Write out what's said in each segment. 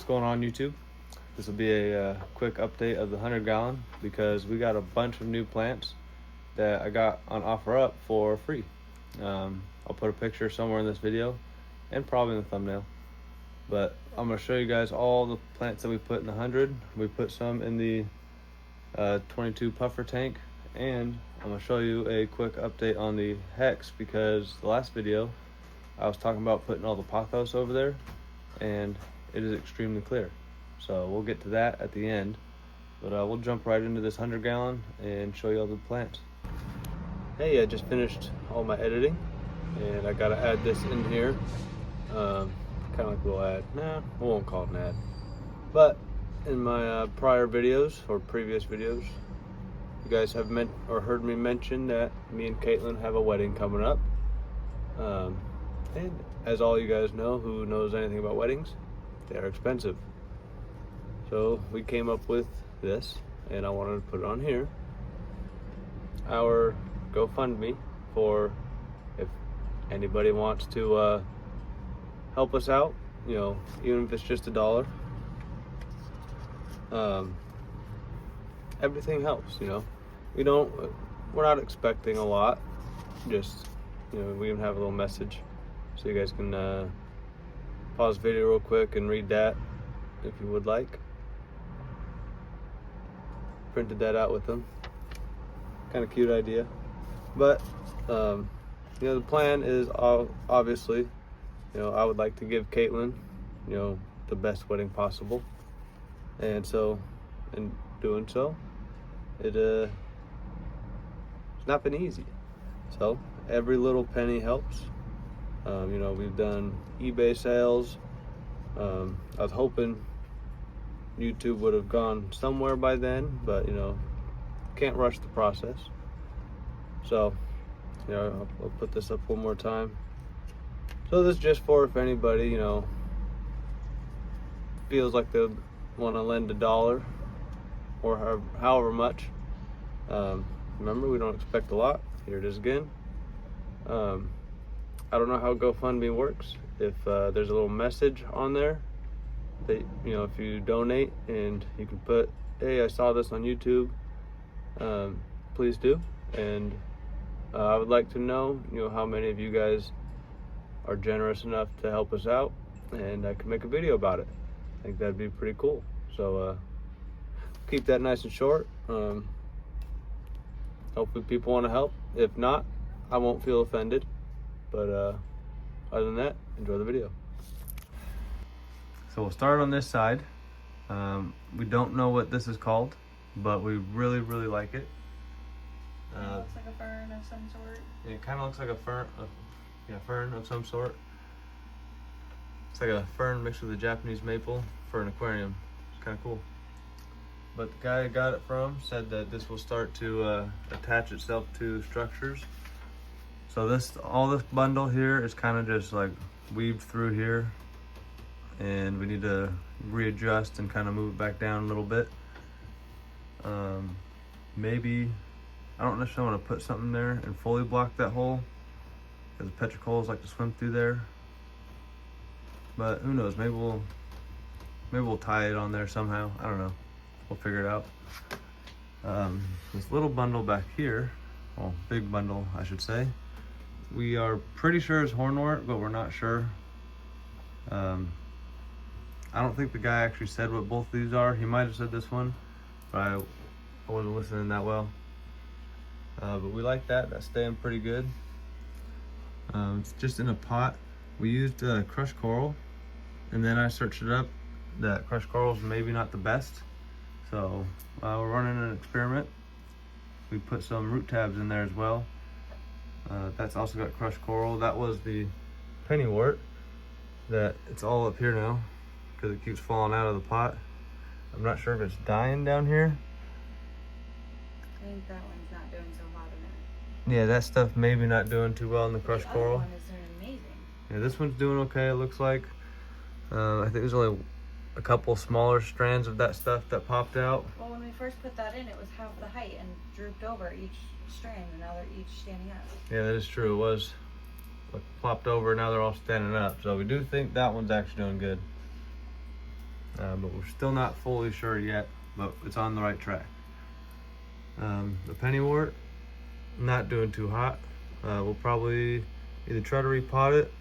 going on, YouTube? This will be a quick update of the 100-gallon because we got a bunch of new plants that I got on OfferUp for free. I'll put a picture somewhere in this video and probably in the thumbnail. But I'm going to show you guys all the plants that we put in the 100. We put some in the 22 puffer tank, and I'm going to show you a quick update on the Hex because the last video I was talking about putting all the pothos over there, and it is extremely clear. So we'll get to that at the end, but we'll jump right into this 100-gallon and show you all the plants. Hey, I just finished all my editing, and I gotta add this in here. Kind of like a little ad. Nah, we won't call it an ad. But in my prior videos or previous videos, you guys have heard me mention that me and Caitlin have a wedding coming up. And as all you guys know, who knows anything about weddings, they are expensive. So we came up with this, and I wanted to put it on here. Our GoFundMe for if anybody wants to help us out, you know, even if it's just $1. Everything helps, you know. We're not expecting a lot. Just, you know, we even have a little message, so you guys can pause the video real quick and read that if you would like. Printed that out with them. Kind of cute idea. But you know, the plan is obviously, you know, I would like to give Caitlin, you know, the best wedding possible, and so in doing so, it's not been easy. So every little penny helps. You know, we've done eBay sales. I was hoping YouTube would have gone somewhere by then, but you know, can't rush the process. So, you know, I'll put this up one more time. So this is just for if anybody, you know, feels like they want to lend $1 or however much. Remember, we don't expect a lot. Here it is again. I don't know how GoFundMe works. If there's a little message on there that, you know, if you donate and you can put, hey, I saw this on YouTube, please do. And I would like to know, you know, how many of you guys are generous enough to help us out, and I can make a video about it. I think that'd be pretty cool. So keep that nice and short. Hopefully people want to help. If not, I won't feel offended. But other than that, enjoy the video. So we'll start on this side. We don't know what this is called, but we really, really like it. It looks like a fern of some sort. It kind of looks like a fern, fern of some sort. It's like a fern mixed with a Japanese maple for an aquarium. It's kind of cool. But the guy I got it from said that this will start to attach itself to structures. So all this bundle here is kind of just like weaved through here, and we need to readjust and kind of move it back down a little bit. Maybe, I don't necessarily want to put something there and fully block that hole, because petrichors like to swim through there. But who knows, maybe we'll tie it on there somehow. I don't know, we'll figure it out. This little bundle back here, well, big bundle I should say, we are pretty sure it's hornwort, but we're not sure. I don't think the guy actually said what both these are. He might have said this one, but I wasn't listening that well. But we like that. That's staying pretty good. It's just in a pot. We used crushed coral, and then I searched it up that crushed coral is maybe not the best. So we're running an experiment. We put some root tabs in there as well. That's also got crushed coral. That was the pennywort. That it's all up here now because it keeps falling out of the pot. I'm not sure if it's dying down here. I think that one's not doing so hot in it. Yeah, that stuff maybe not doing too well in the crushed coral. The other one is doing amazing. Yeah, this one's doing okay, it looks like. I think there's only a couple smaller strands of that stuff that popped out. Well, when we first put that in, it was half the height and drooped over each strand, and now they're each standing up. Yeah, that is true. It was flopped over, now they're all standing up. So we do think that one's actually doing good. but we're still not fully sure yet, but it's on the right track. The pennywort, not doing too hot. We'll probably either try to repot it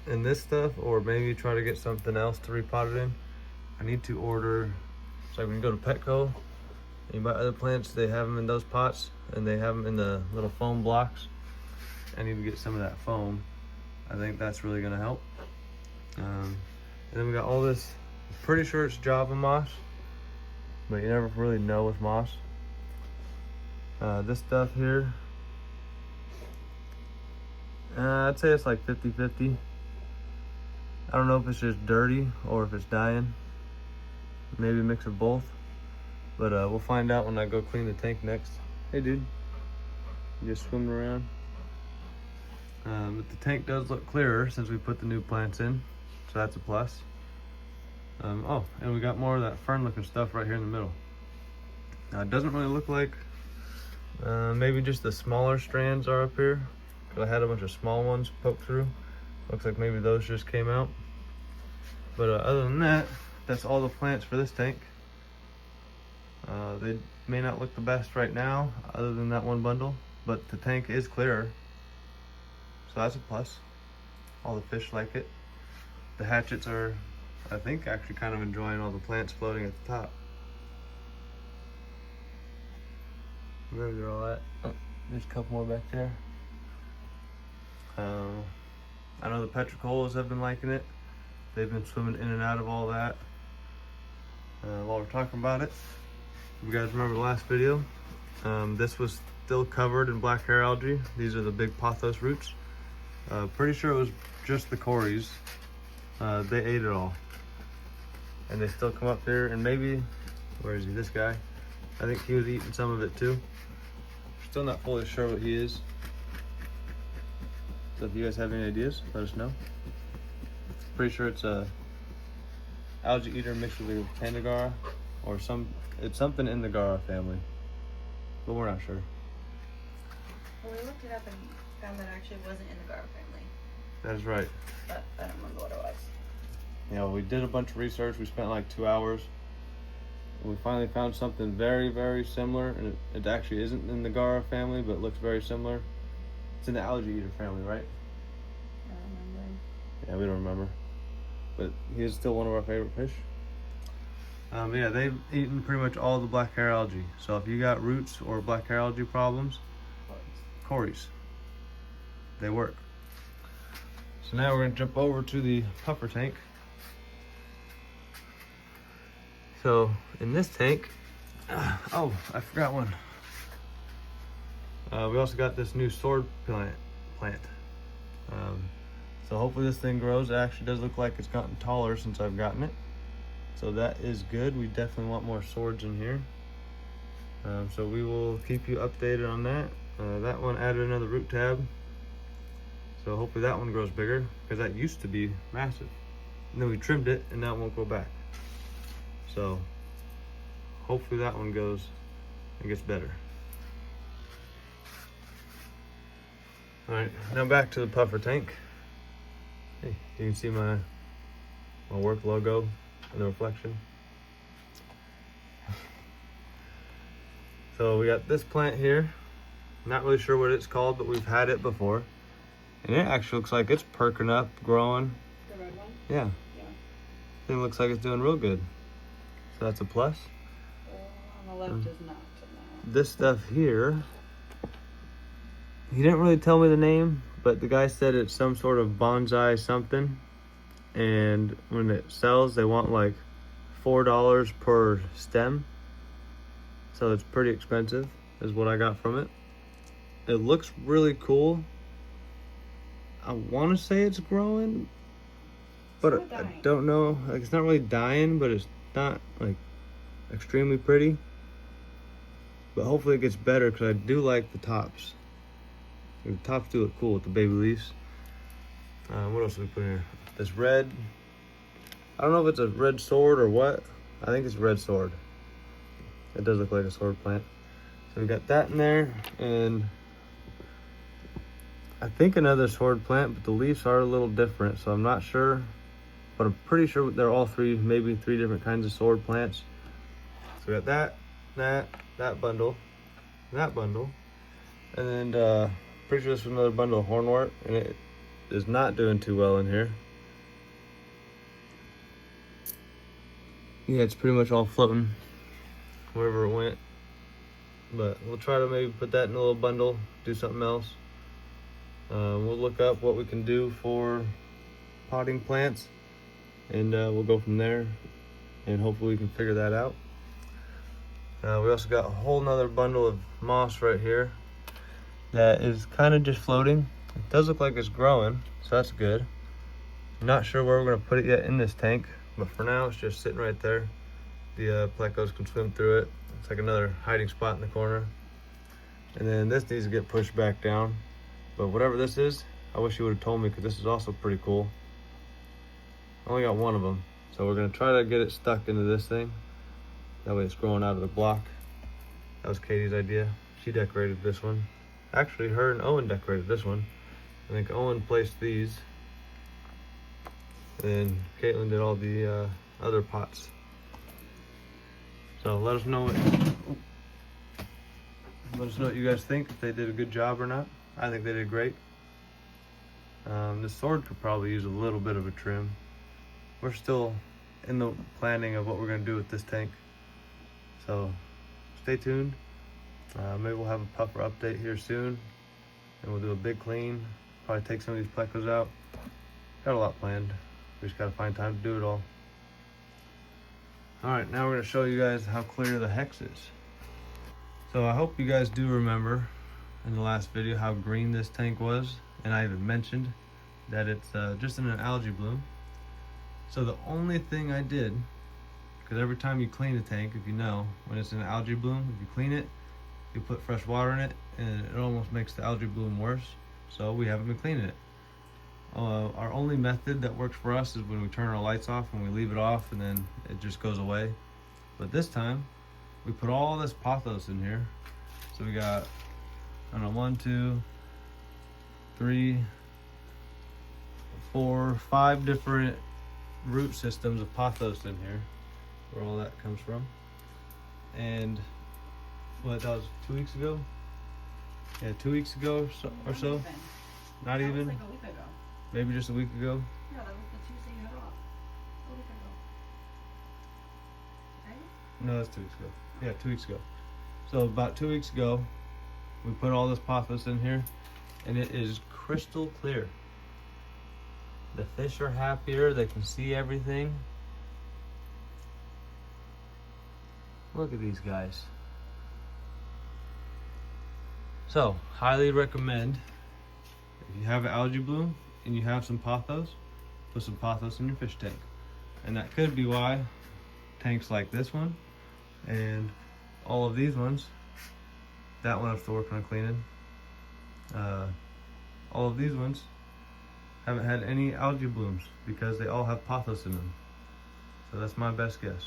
in this stuff or maybe try to get something else to repot it in. I need to order, so when you go to Petco and you buy other plants, they have them in those pots and they have them in the little foam blocks. I need to get some of that foam. I think that's really gonna help. And then we got all this, I'm pretty sure it's Java moss, but you never really know with moss. This stuff here, I'd say it's like 50-50. I don't know if it's just dirty or if it's dying. Maybe a mix of both. But we'll find out when I go clean the tank next. Hey dude, you just swimming around? But the tank does look clearer since we put the new plants in, so that's a plus. Oh, and we got more of that fern looking stuff right here in the middle. Now it doesn't really look like, maybe just the smaller strands are up here, because I had a bunch of small ones poked through. Looks like maybe those just came out. But other than that, that's all the plants for this tank. They may not look the best right now, other than that one bundle, but the tank is clearer, so that's a plus. All the fish like it. The hatchets are, I think, actually kind of enjoying all the plants floating at the top. Where they're all at. Oh, there's a couple more back there. I know the petricolas have been liking it. They've been swimming in and out of all that. While we're talking about it, you guys remember the last video? This was still covered in black hair algae. These are the big pothos roots. Pretty sure it was just the cories. They ate it all. And they still come up there, and maybe, where is he, this guy? I think he was eating some of it too. Still not fully sure what he is. So if you guys have any ideas, let us know. Pretty sure it's a algae eater mixed with a Candagara, or it's something in the Gara family, but we're not sure. Well, we looked it up and found that it actually wasn't in the Gara family, That is right. but I don't remember what it was. Yeah, we did a bunch of research. We spent like 2 hours. We finally found something very, very similar, and it actually isn't in the Gara family, but it looks very similar. It's in the algae eater family, right? I don't remember. Yeah, we don't remember. But he is still one of our favorite fish. But yeah, they've eaten pretty much all the black hair algae. So if you got roots or black hair algae problems, cories, they work. So now we're gonna jump over to the puffer tank. So in this tank, oh, I forgot one. We also got this new sword plant. So hopefully this thing grows. It actually does look like it's gotten taller since I've gotten it. So that is good. We definitely want more swords in here. So we will keep you updated on that. That one added another root tab. So hopefully that one grows bigger, because that used to be massive. And then we trimmed it and now it won't go back. So hopefully that one goes and gets better. All right, now back to the puffer tank. Hey, you can see my work logo in the reflection. So we got this plant here. Not really sure what it's called, but we've had it before. And it actually looks like it's perking up, growing. The red one? Yeah. Yeah. Thing looks like it's doing real good. So that's a plus. On the left is not. This stuff here, he didn't really tell me the name, but the guy said it's some sort of bonsai something. And when it sells, they want like $4 per stem. So it's pretty expensive, is what I got from it. It looks really cool. I want to say it's growing, but I don't know. Like, it's not really dying, but it's not like extremely pretty. But hopefully it gets better, because I do like the tops. The tops do look cool with the baby leaves. What else did we put in here? This red, I don't know if it's a red sword or what. I think it's red sword. It does look like a sword plant. So we got that in there, and I think another sword plant, but the leaves are a little different, so I'm not sure but I'm pretty sure they're all three, maybe three different kinds of sword plants. So we got that bundle, that bundle, and then pretty sure this was another bundle of hornwort, and it is not doing too well in here. Yeah, it's pretty much all floating wherever it went. But we'll try to maybe put that in a little bundle, do something else. We'll look up what we can do for potting plants, and we'll go from there, and hopefully we can figure that out. We also got a whole nother bundle of moss right here that is kind of just floating. It does look like it's growing, so that's good. I'm not sure where we're gonna put it yet in this tank, but for now it's just sitting right there. The plecos can swim through it. It's like another hiding spot in the corner. And then this needs to get pushed back down. But whatever this is, I wish you would have told me, because this is also pretty cool. I only got one of them, so we're gonna try to get it stuck into this thing. That way it's growing out of the block. That was Katie's idea. She decorated this one. Actually, her and Owen decorated this one. I think Owen placed these, and Caitlin did all the other pots. So let us know what you guys think, if they did a good job or not. I think they did great. This sword could probably use a little bit of a trim. We're still in the planning of what we're gonna do with this tank. So stay tuned. Maybe we'll have a puffer update here soon, and we'll do a big clean. Probably take some of these plecos out. Got a lot planned. We just gotta find time to do it all. All right, now we're gonna show you guys how clear the hex is. So I hope you guys do remember in the last video how green this tank was, and I even mentioned that it's just in an algae bloom. So the only thing I did, because every time you clean a tank, if you know, when it's in an algae bloom, if you clean it, you put fresh water in it, and it almost makes the algae bloom worse. So we haven't been cleaning it. Our only method that works for us is when we turn our lights off and we leave it off, and then it just goes away. But this time, we put all this pothos in here. So we got, I don't know, 1, 2, 3, 4, 5 different root systems of pothos in here, where all that comes from. And what, that was 2 weeks ago? Yeah, 2 weeks ago or so. Not even. Like a week ago. Maybe just a week ago. Yeah, that was the Tuesday you had off. A week ago. Right? No, that's 2 weeks ago. Yeah, 2 weeks ago. So about 2 weeks ago, we put all this pothos in here, and it is crystal clear. The fish are happier. They can see everything. Look at these guys. So, highly recommend, if you have an algae bloom and you have some pothos, put some pothos in your fish tank. And that could be why tanks like this one and all of these ones, that one I have to work on cleaning, all of these ones haven't had any algae blooms because they all have pothos in them. So that's my best guess.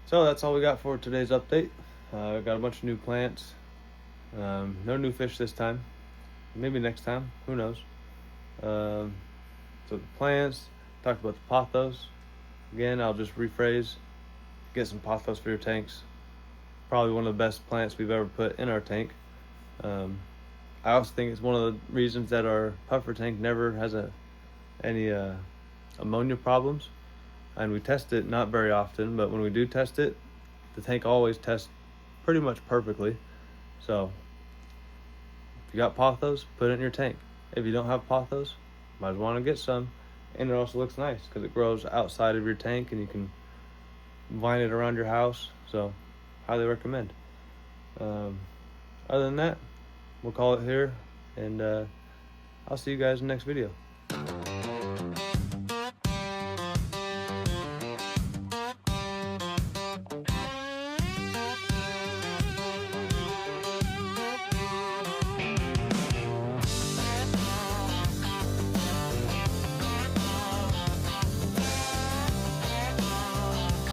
So that's all we got for today's update. Got a bunch of new plants. No new fish this time. Maybe next time, who knows. So the plants, talked about the pothos. Again, I'll just rephrase, get some pothos for your tanks. Probably one of the best plants we've ever put in our tank. I also think it's one of the reasons that our puffer tank never has any ammonia problems. And we test it not very often, but when we do test it, the tank always tests pretty much perfectly. So if you got pothos, put it in your tank. If you don't have pothos, might as well want to get some. And it also looks nice because it grows outside of your tank and you can vine it around your house. So highly recommend. Other than that, we'll call it here, and I'll see you guys in the next video.